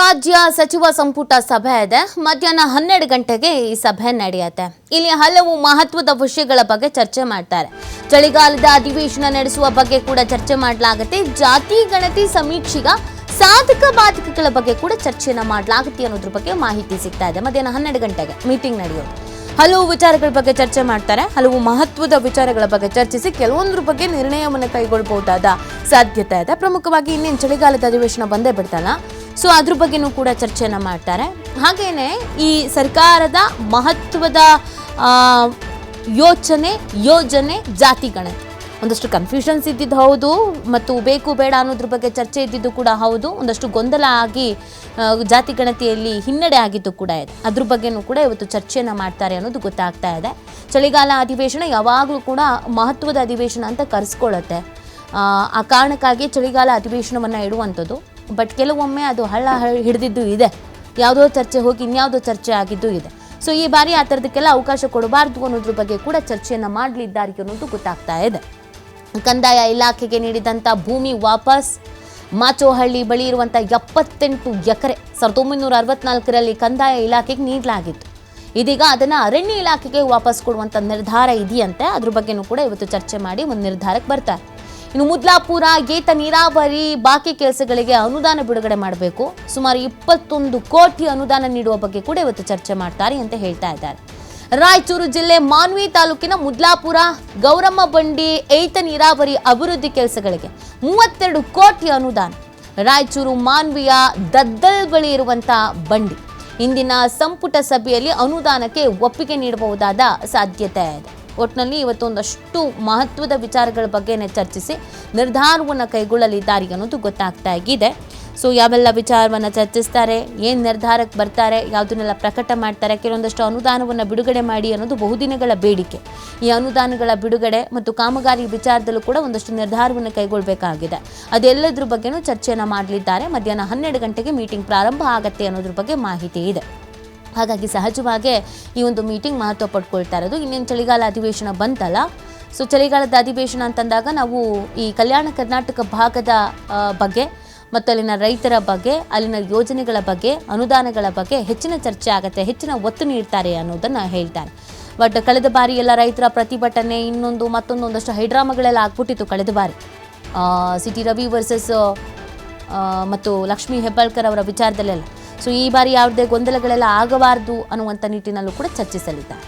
ರಾಜ್ಯ ಸಚಿವ ಸಂಪುಟ ಸಭೆ ಇದೆ. ಮಧ್ಯಾಹ್ನ 12 ಗಂಟೆಗೆ ಈ ಸಭೆ ನಡೆಯುತ್ತೆ. ಇಲ್ಲಿ ಹಲವು ಮಹತ್ವದ ವಿಷಯಗಳ ಬಗ್ಗೆ ಚರ್ಚೆ ಮಾಡ್ತಾರೆ. ಚಳಿಗಾಲದ ಅಧಿವೇಶನ ನಡೆಸುವ ಬಗ್ಗೆ ಕೂಡ ಚರ್ಚೆ ಮಾಡಲಾಗುತ್ತೆ. ಜಾತಿ ಗಣತಿ ಸಮೀಕ್ಷೆಗ ಸಾಧಕ ಬಾಧಕಗಳ ಬಗ್ಗೆ ಕೂಡ ಚರ್ಚೆನ ಮಾಡಲಾಗುತ್ತೆ ಅನ್ನೋದ್ರ ಬಗ್ಗೆ ಮಾಹಿತಿ ಸಿಗ್ತಾ ಇದೆ. ಮಧ್ಯಾಹ್ನ 12 ಗಂಟೆಗೆ ಮೀಟಿಂಗ್ ನಡೆಯೋದು. ಹಲವು ವಿಚಾರಗಳ ಬಗ್ಗೆ ಚರ್ಚೆ ಮಾಡ್ತಾರೆ. ಹಲವು ಮಹತ್ವದ ವಿಚಾರಗಳ ಬಗ್ಗೆ ಚರ್ಚಿಸಿ ಕೆಲವೊಂದ್ರ ಬಗ್ಗೆ ನಿರ್ಣಯವನ್ನು ಕೈಗೊಳ್ಳಬಹುದಾದ ಸಾಧ್ಯತೆ ಇದೆ. ಪ್ರಮುಖವಾಗಿ ಇನ್ನೇನು ಚಳಿಗಾಲದ ಅಧಿವೇಶನ ಬಂದೇ ಬಿಡ್ತಲ್ಲ, ಸೊ ಅದ್ರ ಬಗ್ಗೆನೂ ಕೂಡ ಚರ್ಚೆನ ಮಾಡ್ತಾರೆ. ಹಾಗೇನೆ ಈ ಸರ್ಕಾರದ ಮಹತ್ವದ ಯೋಜನೆ ಜಾತಿ ಗಣತಿ ಒಂದಷ್ಟು ಕನ್ಫ್ಯೂಷನ್ಸ್ ಇದ್ದಿದ್ದು ಹೌದು, ಮತ್ತು ಬೇಕು ಬೇಡ ಅನ್ನೋದ್ರ ಬಗ್ಗೆ ಚರ್ಚೆ ಇದ್ದಿದ್ದು ಕೂಡ ಹೌದು. ಒಂದಷ್ಟು ಗೊಂದಲ ಆಗಿ ಜಾತಿ ಗಣತಿಯಲ್ಲಿ ಹಿನ್ನಡೆ ಆಗಿದ್ದು ಕೂಡ ಇದೆ. ಅದ್ರ ಬಗ್ಗೆನೂ ಕೂಡ ಇವತ್ತು ಚರ್ಚೆಯನ್ನು ಮಾಡ್ತಾರೆ ಅನ್ನೋದು ಗೊತ್ತಾಗ್ತಾ ಇದೆ. ಚಳಿಗಾಲ ಅಧಿವೇಶನ ಯಾವಾಗಲೂ ಕೂಡ ಮಹತ್ವದ ಅಧಿವೇಶನ ಅಂತ ಕರೆಸ್ಕೊಳ್ಳುತ್ತೆ. ಆ ಕಾರಣಕ್ಕಾಗಿ ಚಳಿಗಾಲ ಅಧಿವೇಶನವನ್ನು ಇಡುವಂಥದ್ದು. ಬಟ್ ಕೆಲವೊಮ್ಮೆ ಅದು ಹಳ್ಳ ಹಿಡಿದಿದ್ದು ಇದೆ, ಯಾವುದೋ ಚರ್ಚೆ ಹೋಗಿ ಇನ್ಯಾವುದೋ ಚರ್ಚೆ ಆಗಿದ್ದು ಇದೆ. ಸೊ ಈ ಬಾರಿ ಆ ಥರದಕ್ಕೆಲ್ಲ ಅವಕಾಶ ಕೊಡಬಾರ್ದು ಅನ್ನೋದ್ರ ಬಗ್ಗೆ ಕೂಡ ಚರ್ಚೆಯನ್ನು ಮಾಡಲಿದ್ದಾರೆ ಅನ್ನೋದು ಗೊತ್ತಾಗ್ತಾ ಇದೆ. ಕಂದಾಯ ಇಲಾಖೆಗೆ ನೀಡಿದಂಥ ಭೂಮಿ ವಾಪಸ್. ಮಾಚೋಹಳ್ಳಿ ಬಳಿ ಇರುವಂಥ 78 ಎಕರೆ 1964ರಲ್ಲಿ ಕಂದಾಯ ಇಲಾಖೆಗೆ ನೀಡಲಾಗಿತ್ತು. ಇದೀಗ ಅದನ್ನು ಅರಣ್ಯ ಇಲಾಖೆಗೆ ವಾಪಸ್ ಕೊಡುವಂಥ ನಿರ್ಧಾರ ಇದೆಯಂತೆ. ಅದ್ರ ಬಗ್ಗೆನೂ ಕೂಡ ಇವತ್ತು ಚರ್ಚೆ ಮಾಡಿ ಒಂದು ನಿರ್ಧಾರಕ್ಕೆ ಬರ್ತಾರೆ. ಇನ್ನು ಮುದ್ಲಾಪುರ ಏತ ನೀರಾವರಿ ಬಾಕಿ ಕೆಲಸಗಳಿಗೆ ಅನುದಾನ ಬಿಡುಗಡೆ ಮಾಡಬೇಕು. ಸುಮಾರು 21 ಕೋಟಿ ಅನುದಾನ ನೀಡುವ ಬಗ್ಗೆ ಕೂಡ ಇವತ್ತು ಚರ್ಚೆ ಮಾಡ್ತಾರೆ ಅಂತ ಹೇಳ್ತಾ ಇದ್ದಾರೆ. ರಾಯಚೂರು ಜಿಲ್ಲೆ ಮಾನ್ವಿ ತಾಲೂಕಿನ ಮುದ್ಲಾಪುರ ಗೌರಮ್ಮ ಬಂಡಿ ಏತ ನೀರಾವರಿ ಅಭಿವೃದ್ಧಿ ಕೆಲಸಗಳಿಗೆ 32 ಕೋಟಿ ಅನುದಾನ. ರಾಯಚೂರು ಮಾನ್ವಿಯ ದದ್ದಲ್ ಬಳಿ ಇರುವಂಥ ಬಂಡಿ ಇಂದಿನ ಸಂಪುಟ ಸಭೆಯಲ್ಲಿ ಅನುದಾನಕ್ಕೆ ಒಪ್ಪಿಗೆ ನೀಡಬಹುದಾದ ಸಾಧ್ಯತೆ ಇದೆ. ಒಟ್ಟಿನಲ್ಲಿ ಇವತ್ತೊಂದಷ್ಟು ಮಹತ್ವದ ವಿಚಾರಗಳ ಬಗ್ಗೆನೇ ಚರ್ಚಿಸಿ ನಿರ್ಧಾರವನ್ನು ಕೈಗೊಳ್ಳಲಿದ್ದಾರೆ ಅನ್ನೋದು ಗೊತ್ತಾಗ್ತಾ ಇದೆ. ಸೊ ಯಾವೆಲ್ಲ ವಿಚಾರವನ್ನು ಚರ್ಚಿಸ್ತಾರೆ, ಏನು ನಿರ್ಧಾರಕ್ಕೆ ಬರ್ತಾರೆ, ಯಾವುದನ್ನೆಲ್ಲ ಪ್ರಕಟ ಮಾಡ್ತಾರೆ, ಕೆಲವೊಂದಷ್ಟು ಅನುದಾನವನ್ನು ಬಿಡುಗಡೆ ಮಾಡಿ ಅನ್ನೋದು ಬಹುದಿನಗಳ ಬೇಡಿಕೆ. ಈ ಅನುದಾನಗಳ ಬಿಡುಗಡೆ ಮತ್ತು ಕಾಮಗಾರಿ ವಿಚಾರದಲ್ಲೂ ಕೂಡ ಒಂದಷ್ಟು ನಿರ್ಧಾರವನ್ನು ಕೈಗೊಳ್ಳಬೇಕಾಗಿದೆ. ಅದೆಲ್ಲದ್ರ ಬಗ್ಗೆನೂ ಚರ್ಚೆಯನ್ನು ಮಾಡಲಿದ್ದಾರೆ. ಮಧ್ಯಾಹ್ನ 12 ಗಂಟೆಗೆ ಮೀಟಿಂಗ್ ಪ್ರಾರಂಭ ಆಗುತ್ತೆ ಅನ್ನೋದ್ರ ಬಗ್ಗೆ ಮಾಹಿತಿ ಇದೆ. ಹಾಗಾಗಿ ಸಹಜವಾಗಿ ಈ ಒಂದು ಮೀಟಿಂಗ್ ಮಹತ್ವ ಪಡ್ಕೊಳ್ತಾ ಇರೋದು. ಇನ್ನೇನು ಚಳಿಗಾಲ ಅಧಿವೇಶನ ಬಂತಲ್ಲ, ಸೊ ಚಳಿಗಾಲದ ಅಧಿವೇಶನ ಅಂತಂದಾಗ ನಾವು ಈ ಕಲ್ಯಾಣ ಕರ್ನಾಟಕ ಭಾಗದ ಬಗ್ಗೆ ಮತ್ತು ಅಲ್ಲಿನ ರೈತರ ಬಗ್ಗೆ, ಅಲ್ಲಿನ ಯೋಜನೆಗಳ ಬಗ್ಗೆ, ಅನುದಾನಗಳ ಬಗ್ಗೆ ಹೆಚ್ಚಿನ ಚರ್ಚೆ ಆಗುತ್ತೆ, ಹೆಚ್ಚಿನ ಒತ್ತು ನೀಡ್ತಾರೆ ಅನ್ನೋದನ್ನು ಹೇಳ್ತಾರೆ. ಬಟ್ ಕಳೆದ ಬಾರಿ ಎಲ್ಲ ರೈತರ ಪ್ರತಿಭಟನೆ ಮತ್ತೊಂದೊಂದಷ್ಟು ಹೈಡ್ರಾಮಾಗಳೆಲ್ಲ ಆಗ್ಬಿಟ್ಟಿತ್ತು ಕಳೆದ ಬಾರಿ. ಸಿಟಿ ರವಿ ವರ್ಸಸ್ ಮತ್ತು ಲಕ್ಷ್ಮೀ ಹೆಬ್ಬಾಳ್ಕರ್ ಅವರ ವಿಚಾರದಲ್ಲೆಲ್ಲ. ಸೊ ಈ ಬಾರಿ ಯಾವುದೇ ಗೊಂದಲಗಳೆಲ್ಲ ಆಗಬಾರ್ದು ಅನ್ನುವಂಥ ನಿಟ್ಟಿನಲ್ಲೂ ಕೂಡ ಚರ್ಚಿಸಲಿದ್ದಾರೆ.